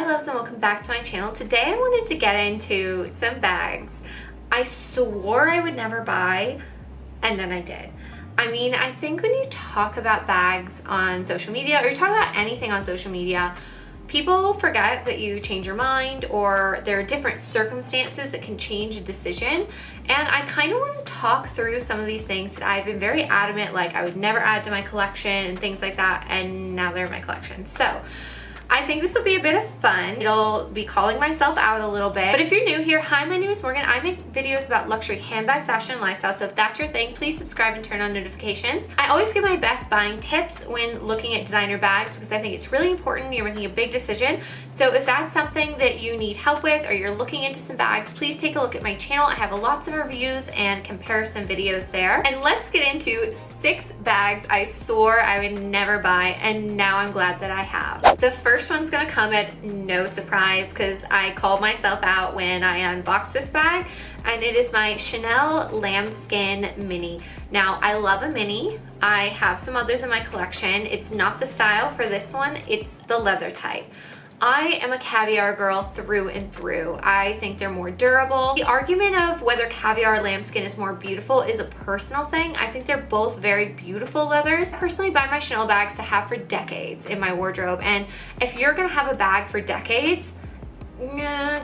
Hi loves, and welcome back to my channel. Today I wanted to get into some bags I swore I would never buy, and then I did. I mean, I think when you talk about bags on social media, or you talk about anything on social media, people forget that you change your mind, or there are different circumstances that can change a decision. And I kind of want to talk through some of these things that I've been very adamant, like I would never add to my collection and things like that, and now they're in my collection. So I think this will be a bit of fun. It'll be calling myself out a little bit. But if you're new here, hi, my name is Morgan. I make videos about luxury handbags, fashion, and lifestyle. So if that's your thing, please subscribe and turn on notifications. I always give my best buying tips when looking at designer bags because I think it's really important when you're making a big decision. So if that's something that you need help with, or you're looking into some bags, please take a look at my channel. I have lots of reviews and comparison videos there. And let's get into 6 bags I swore I would never buy, and now I'm glad that I have. The first one's gonna come at no surprise because I called myself out when I unboxed this bag, and it is my Chanel lambskin mini. Now, I love a mini. I have some others in my collection. It's not the style for this one, it's the leather type. I am a caviar girl through and through. I think they're more durable. The argument of whether caviar or lambskin is more beautiful is a personal thing. I think they're both very beautiful leathers. I personally buy my Chanel bags to have for decades in my wardrobe, and if you're gonna have a bag for decades,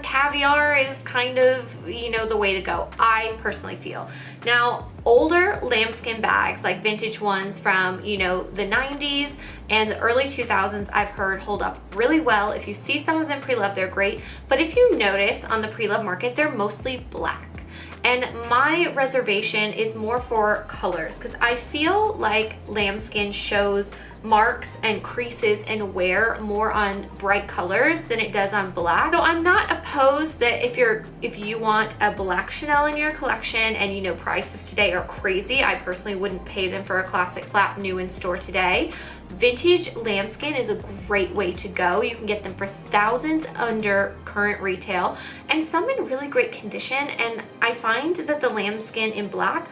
caviar is kind of, you know, the way to go, I personally feel. Now, older lambskin bags, like vintage ones from, you know, the 90s and the early 2000s, I've heard hold up really well. If you see some of them pre-loved, they're great. But if you notice on the pre-loved market, they're mostly black. And my reservation is more for colors because I feel like lambskin shows marks and creases and wear more on bright colors than it does on black. So I'm not opposed that if you want a black Chanel in your collection, and you know prices today are crazy, I personally wouldn't pay them for a classic flat new in store today. Vintage lambskin is a great way to go. You can get them for thousands under current retail, and some in really great condition, and I find that the lambskin in black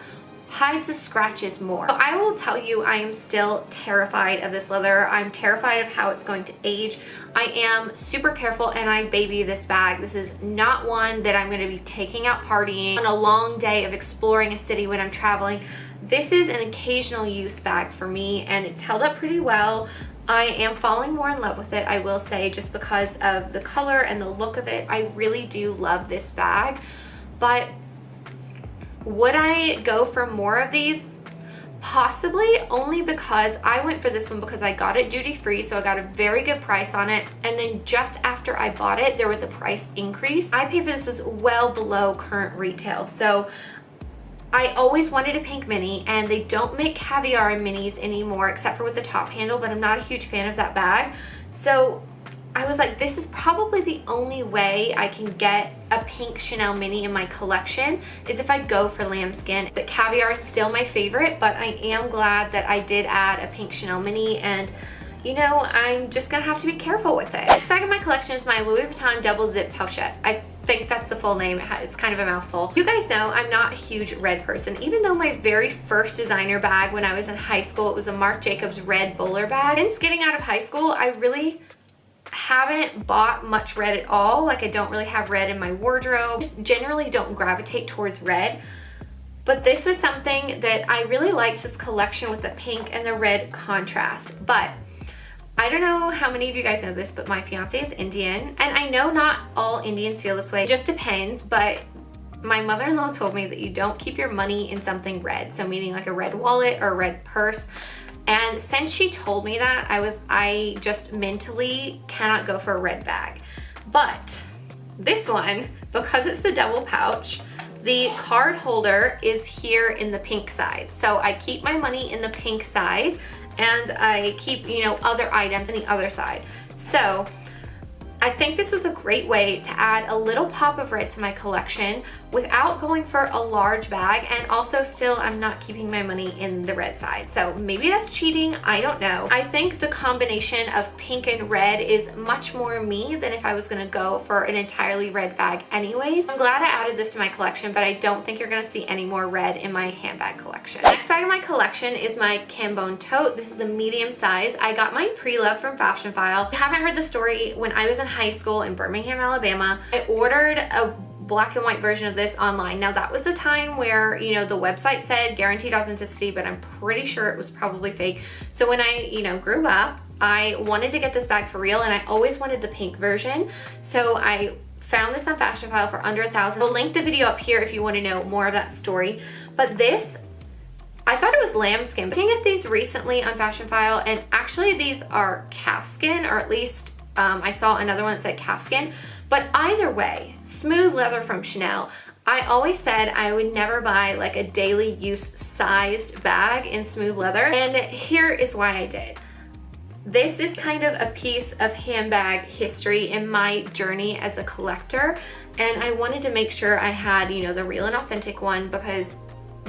hides the scratches more. So I will tell you, I am still terrified of this leather. I'm terrified of how it's going to age. I am super careful, and I baby this bag. This is not one that I'm going to be taking out partying on a long day of exploring a city when I'm traveling. This is an occasional use bag for me, and it's held up pretty well. I am falling more in love with it, I will say, just because of the color and the look of it. I really do love this bag, but would I go for more of these? Possibly, only because I went for this one because I got it duty free, so I got a very good price on it, and then just after I bought it, there was a price increase. I paid for this was well below current retail, so I always wanted a pink mini, and they don't make caviar in minis anymore except for with the top handle, but I'm not a huge fan of that bag. So I was like, this is probably the only way I can get a pink Chanel mini in my collection is if I go for lambskin. The caviar is still my favorite, but I am glad that I did add a pink Chanel mini, and you know, I'm just gonna have to be careful with it. Next bag in my collection is my Louis Vuitton double zip pochette. I think that's the full name. It's kind of a mouthful. You guys know I'm not a huge red person, even though my very first designer bag when I was in high school, it was a Marc Jacobs red bowler bag. Since getting out of high school, I really haven't bought much red at all. Like, I don't really have red in my wardrobe. Just generally don't gravitate towards red. But this was something that I really liked, this collection with the pink and the red contrast. But I don't know how many of you guys know this, but my fiance is Indian, and I know not all Indians feel this way. It just depends, but my mother-in-law told me that you don't keep your money in something red, so meaning like a red wallet or a red purse. And since she told me that, I just mentally cannot go for a red bag. But this one, because it's the double pouch, the card holder is here in the pink side. So I keep my money in the pink side, and I keep, you know, other items in the other side. So I think this was a great way to add a little pop of red to my collection without going for a large bag, and also still I'm not keeping my money in the red side. So maybe that's cheating, I don't know. I think the combination of pink and red is much more me than if I was gonna go for an entirely red bag anyways. I'm glad I added this to my collection, but I don't think you're gonna see any more red in my handbag collection. Next bag in my collection is my Cambon tote. This is the medium size. I got mine pre-loved from Fashion File. If you haven't heard the story, when I was in high school in Birmingham, Alabama. I ordered a black and white version of this online. Now that was the time where, you know, the website said guaranteed authenticity, but I'm pretty sure it was probably fake. So when I, you know, grew up, I wanted to get this bag for real, and I always wanted the pink version. So I found this on Fashion File for under $1,000. I'll link the video up here if you want to know more of that story. But this, I thought it was lambskin. Looking at these recently on Fashion File, and actually these are calfskin, or at least I saw another one that said calfskin. But either way, smooth leather from Chanel. I always said I would never buy like a daily use sized bag in smooth leather, and here is why I did. This is kind of a piece of handbag history in my journey as a collector, and I wanted to make sure I had, you know, the real and authentic one, because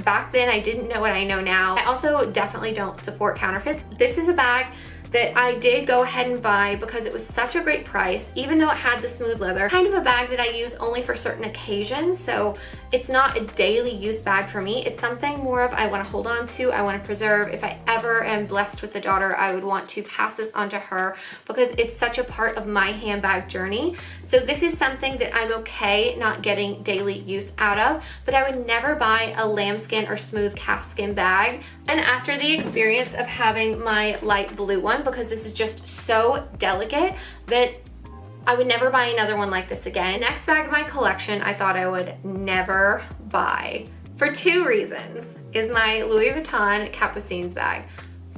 back then I didn't know what I know now. I also definitely don't support counterfeits. This is a bag that I did go ahead and buy because it was such a great price, even though it had the smooth leather. Kind of a bag that I use only for certain occasions, so it's not a daily use bag for me. It's something more of I want to hold on to, I want to preserve. If I ever am blessed with a daughter, I would want to pass this on to her because it's such a part of my handbag journey. So this is something that I'm okay not getting daily use out of, but I would never buy a lambskin or smooth calfskin bag. And after the experience of having my light blue one, because this is just so delicate that I would never buy another one like this again. Next bag in my collection I thought I would never buy for two reasons is my Louis Vuitton Cappucines bag.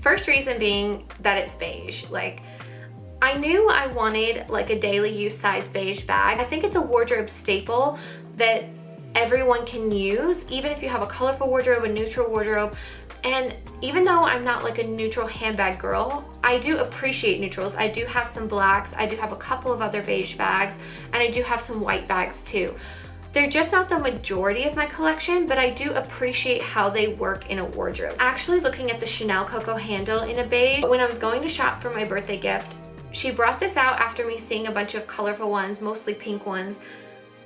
First reason being that it's beige. Like, I knew I wanted like a daily use size beige bag. I think it's a wardrobe staple that everyone can use, even if you have a colorful wardrobe, a neutral wardrobe. And even though I'm not like a neutral handbag girl, I do appreciate neutrals. I do have some blacks, I do have a couple of other beige bags, and I do have some white bags too. They're just not the majority of my collection, but I do appreciate how they work in a wardrobe. Actually looking at the Chanel Coco handle in a beige, when I was going to shop for my birthday gift, she brought this out after me seeing a bunch of colorful ones, mostly pink ones.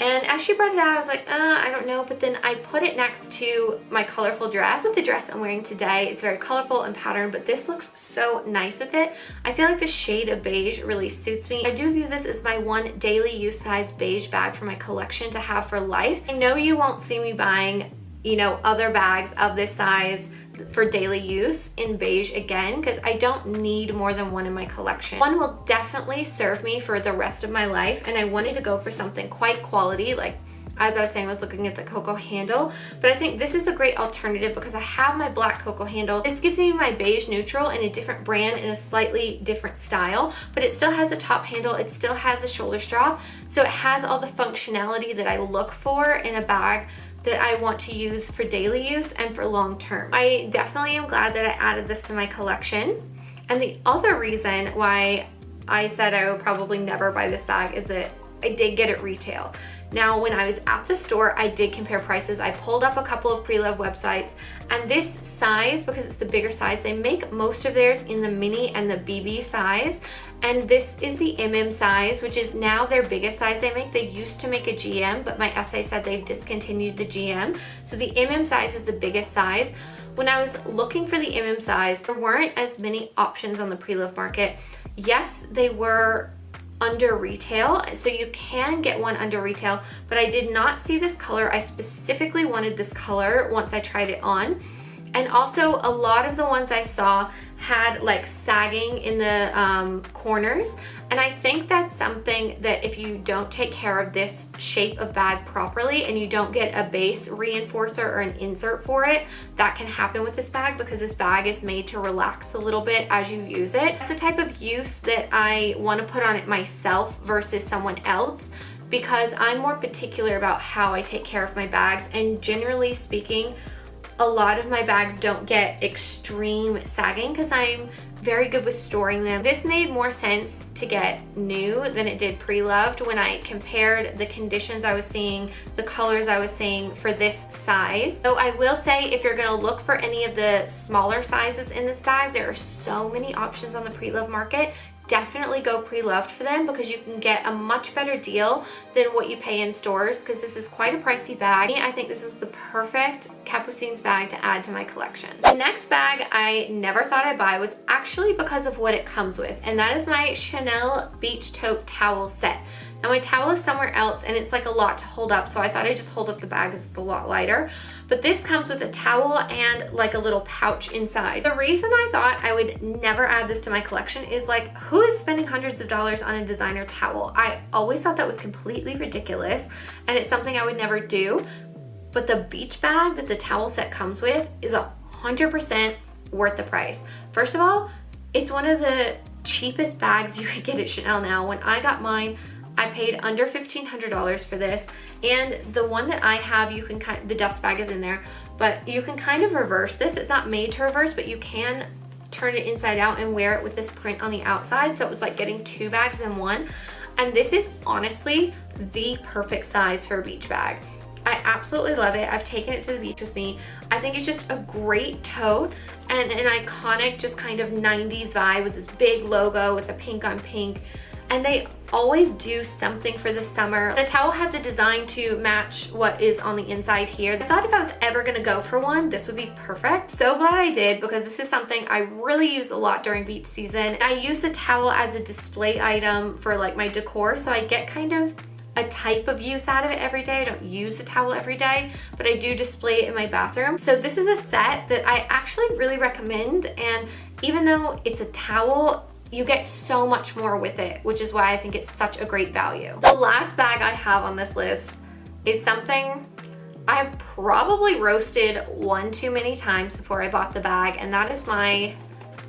And as she brought it out, I was like, I don't know. But then I put it next to my colorful dress. The dress I'm wearing today is very colorful and patterned, but this looks so nice with it. I feel like the shade of beige really suits me. I do view this as my one daily use size beige bag for my collection to have for life. I know you won't see me buying, you know, other bags of this size for daily use in beige again, because I don't need more than one in my collection. One will definitely serve me for the rest of my life, and I wanted to go for something quite quality. Like, as I was saying, I was looking at the Coco handle, but I think this is a great alternative because I have my black Coco handle. This gives me my beige neutral in a different brand in a slightly different style, but it still has a top handle, it still has a shoulder strap, so it has all the functionality that I look for in a bag that I want to use for daily use and for long term. I definitely am glad that I added this to my collection. And the other reason why I said I would probably never buy this bag is that I did get it retail. Now, when I was at the store, I did compare prices. I pulled up a couple of pre-loved websites, and this size, because it's the bigger size, they make most of theirs in the mini and the BB size, and this is the MM size, which is now their biggest size they make. They used to make a GM, but my essay said they've discontinued the GM. So the MM size is the biggest size. When I was looking for the MM size, there weren't as many options on the pre-loved market. Yes, they were under retail, so you can get one under retail, but I did not see this color. I specifically wanted this color once I tried it on. And also a lot of the ones I saw had like sagging in the corners, and I think that's something that if you don't take care of this shape of bag properly and you don't get a base reinforcer or an insert for it, that can happen with this bag because this bag is made to relax a little bit as you use it. It's a type of use that I want to put on it myself versus someone else, because I'm more particular about how I take care of my bags, and generally speaking, a lot of my bags don't get extreme sagging because I'm very good with storing them. This made more sense to get new than it did pre-loved when I compared the conditions I was seeing, the colors I was seeing for this size. So I will say, if you're gonna look for any of the smaller sizes in this bag, there are so many options on the pre-loved market. definitely go pre-loved for them because you can get a much better deal than what you pay in stores, because this is quite a pricey bag. I think this was the perfect cappucines bag to add to my collection. The next bag I never thought I'd buy was actually because of what it comes with, and that is my Chanel Beach Tote towel set. Now my towel is somewhere else and it's like a lot to hold up, so I thought I'd just hold up the bag because it's a lot lighter. But this comes with a towel and like a little pouch inside. The reason I thought I would never add this to my collection is like, who is spending hundreds of dollars on a designer towel? I always thought that was completely ridiculous and it's something I would never do. But the beach bag that the towel set comes with is 100% worth the price. First of all, it's one of the cheapest bags you could get at Chanel now. When I got mine, I paid under $1,500 for this, and the one that I have, you can the dust bag is in there, but you can kind of reverse this. It's not made to reverse, but you can turn it inside out and wear it with this print on the outside, so it was like getting two bags in one. And this is honestly the perfect size for a beach bag. I absolutely love it. I've taken it to the beach with me. I think it's just a great tote and an iconic just kind of 90s vibe with this big logo with the pink on pink. And they always do something for the summer. The towel had the design to match what is on the inside here. I thought if I was ever gonna go for one, this would be perfect. So glad I did, because this is something I really use a lot during beach season. I use the towel as a display item for like my decor, so I get kind of a type of use out of it every day. I don't use the towel every day, but I do display it in my bathroom. So this is a set that I actually really recommend, and even though it's a towel, you get so much more with it, which is why I think it's such a great value. The last bag I have on this list is something I probably roasted one too many times before I bought the bag, and that is my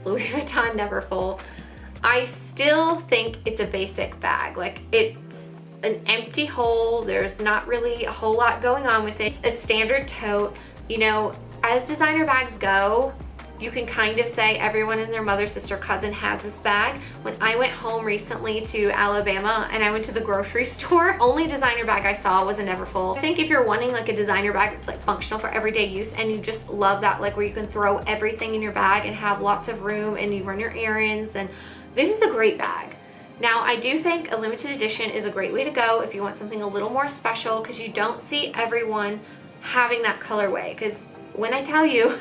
Louis Vuitton Neverfull. I still think it's a basic bag. Like, it's an empty hole. There's not really a whole lot going on with it. It's a standard tote. You know, as designer bags go, you can kind of say everyone and their mother, sister, cousin has this bag. When I went home recently to Alabama and I went to the grocery store, only designer bag I saw was a Neverfull. I think if you're wanting like a designer bag that's like functional for everyday use and you just love that, like where you can throw everything in your bag and have lots of room and you run your errands, and this is a great bag. Now, I do think a limited edition is a great way to go if you want something a little more special, because you don't see everyone having that colorway. Because when I tell you,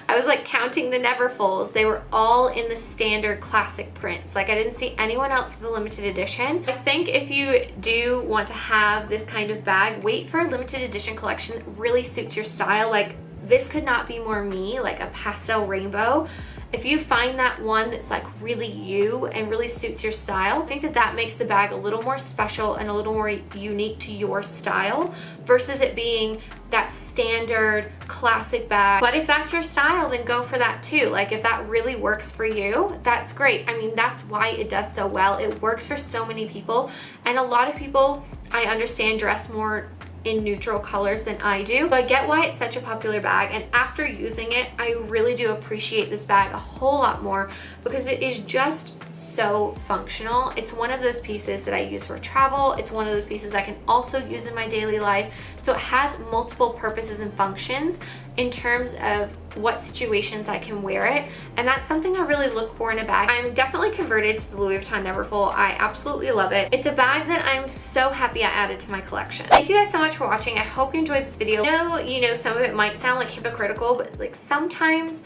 I was like counting the Neverfulls, they were all in the standard classic prints. Like, I didn't see anyone else with a limited edition. I think if you do want to have this kind of bag, wait for a limited edition collection that really suits your style. Like, this could not be more me, like a pastel rainbow. If you find that one that's like really you and really suits your style, I think that that makes the bag a little more special and a little more unique to your style versus it being that standard classic bag. But if that's your style, then go for that too. Like, if that really works for you, that's great. I mean, that's why it does so well. It works for so many people, and a lot of people, I understand, dress more in neutral colors than I do. So I get why it's such a popular bag, and after using it, I really do appreciate this bag a whole lot more because it is just so functional. It's one of those pieces that I use for travel. It's one of those pieces I can also use in my daily life. So it has multiple purposes and functions in terms of what situations I can wear it, and that's something I really look for in a bag. I'm definitely converted to the Louis Vuitton Neverfull. I absolutely love it. It's a bag that I'm so happy I added to my collection. Thank you guys so much for watching. I hope you enjoyed this video. I know, you know, some of it might sound like hypocritical, but like sometimes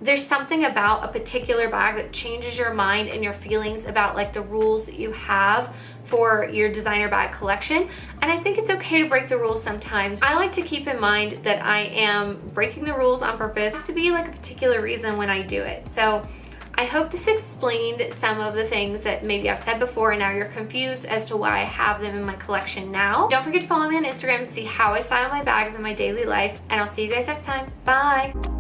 there's something about a particular bag that changes your mind and your feelings about like the rules that you have for your designer bag collection, and I think it's okay to break the rules sometimes. I like to keep in mind that I am breaking the rules on purpose. It has to be like a particular reason when I do it. So I hope this explained some of the things that maybe I've said before and now you're confused as to why I have them in my collection now. Don't forget to follow me on Instagram to see how I style my bags in my daily life, and I'll see you guys next time. Bye!